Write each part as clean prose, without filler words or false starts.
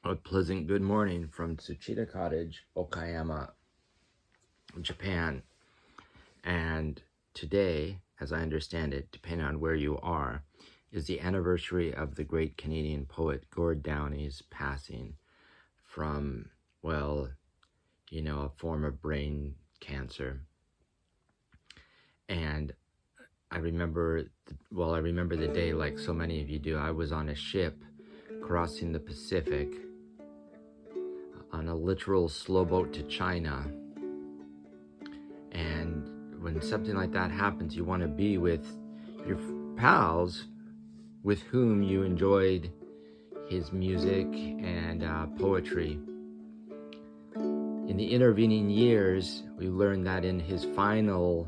A pleasant good morning from Tsuchida Cottage, Okayama, Japan. And today, as I understand it, depending on where you are, is the anniversary of the great Canadian poet Gord Downie's passing from, a form of brain cancer. And I remember the day like so many of you do. I was on a ship crossing the Pacific on a literal slow boat to China. And when something like that happens, you want to be with your pals with whom you enjoyed his music and poetry. In the intervening years, we learned that in his final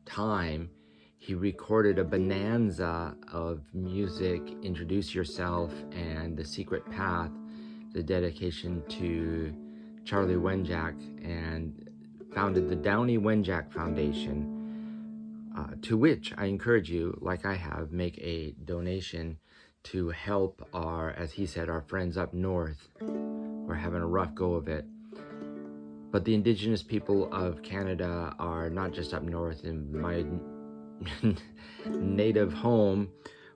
time, he recorded a bonanza of music, Introduce Yourself and The Secret Path, the dedication to Charlie Wenjack, and founded the Downie Wenjack Foundation, to which I encourage you, like I have, make a donation to help our, as he said, our friends up north who are having a rough go of it. But the Indigenous people of Canada are not just up north in my native home,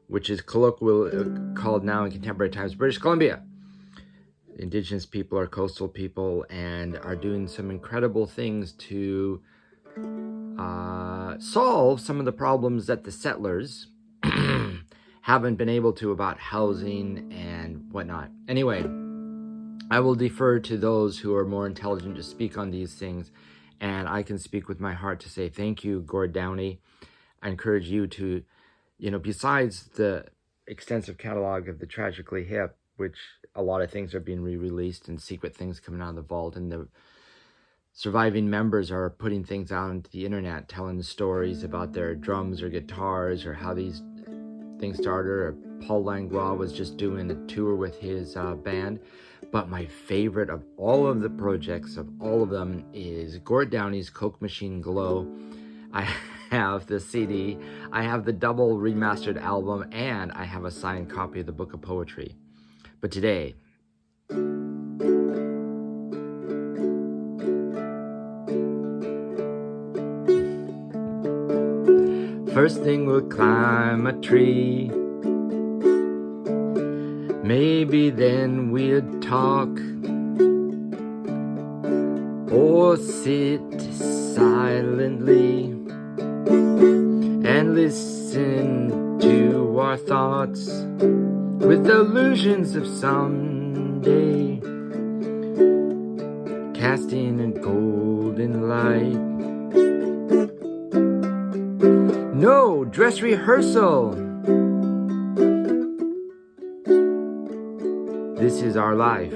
which is colloquially called now in contemporary times British Columbia. Indigenous people are coastal people and are doing some incredible things to solve some of the problems that the settlers haven't been able to about housing and whatnot. Anyway, I will defer to those who are more intelligent to speak on these things, and I can speak with my heart to say thank you, Gord Downie. I encourage you to, besides the extensive catalog of the Tragically Hip, which a lot of things are being re-released and secret things coming out of the vault, and the surviving members are putting things out into the internet, telling stories about their drums or guitars or how these things started, or Paul Langlois was just doing a tour with his band. But my favorite of all of the projects, of all of them, is Gord Downie's Coke Machine Glow. I have the CD, I have the double remastered album, and I have a signed copy of the Book of Poetry. But today, first thing we'll climb a tree. Maybe then we'd talk or sit silently and listen to our thoughts with illusions of someday, casting a golden light. No dress rehearsal. This is our life.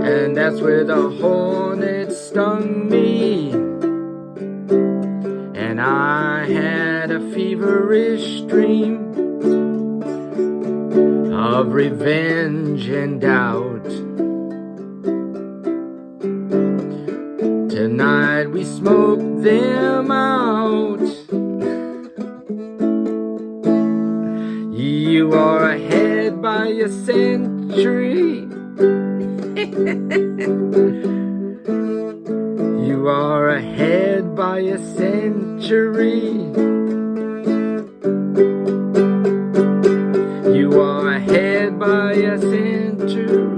And that's where the hornet stung me, and I had a feverish dream of revenge and doubt. Tonight we smoke them out. You are ahead by a century. You are ahead by a century. You are ahead by a century.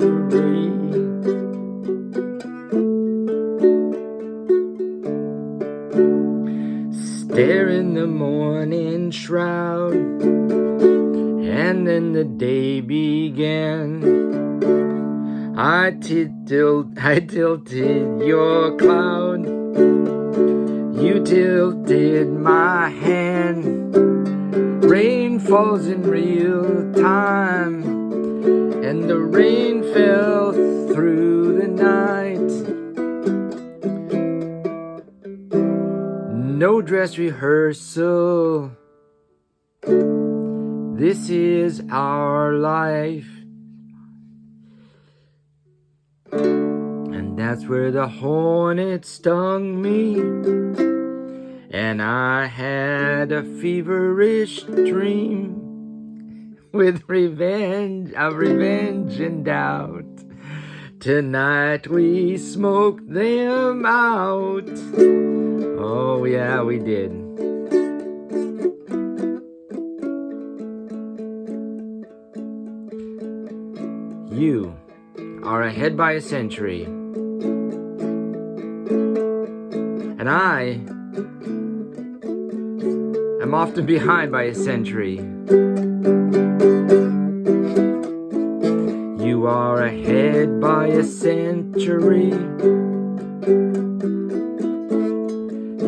Stare in the morning shroud, and then the day began. I tilted your cloud, you tilted my hand. Rain falls in real time, and the rain fell through the night. No dress rehearsal. This is our life. And that's where the hornet stung me, and I had a feverish dream with revenge and doubt. Tonight we smoked them out. Oh yeah, we did. You are ahead by a century, and I am often behind by a century. You are ahead by a century.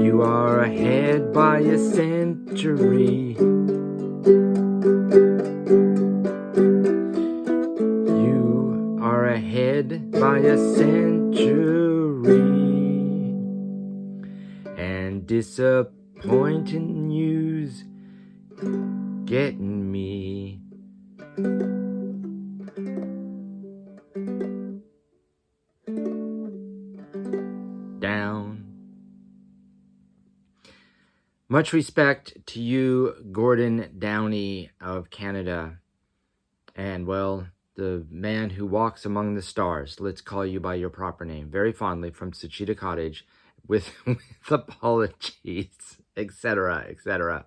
You are ahead by a century. You are ahead by a century. And disappointing news getting me. Down. Much respect to you, Gord Downie of Canada. And, well, the man who walks among the stars. Let's call you by your proper name. Very fondly from Suchita Cottage with apologies, etc., etc.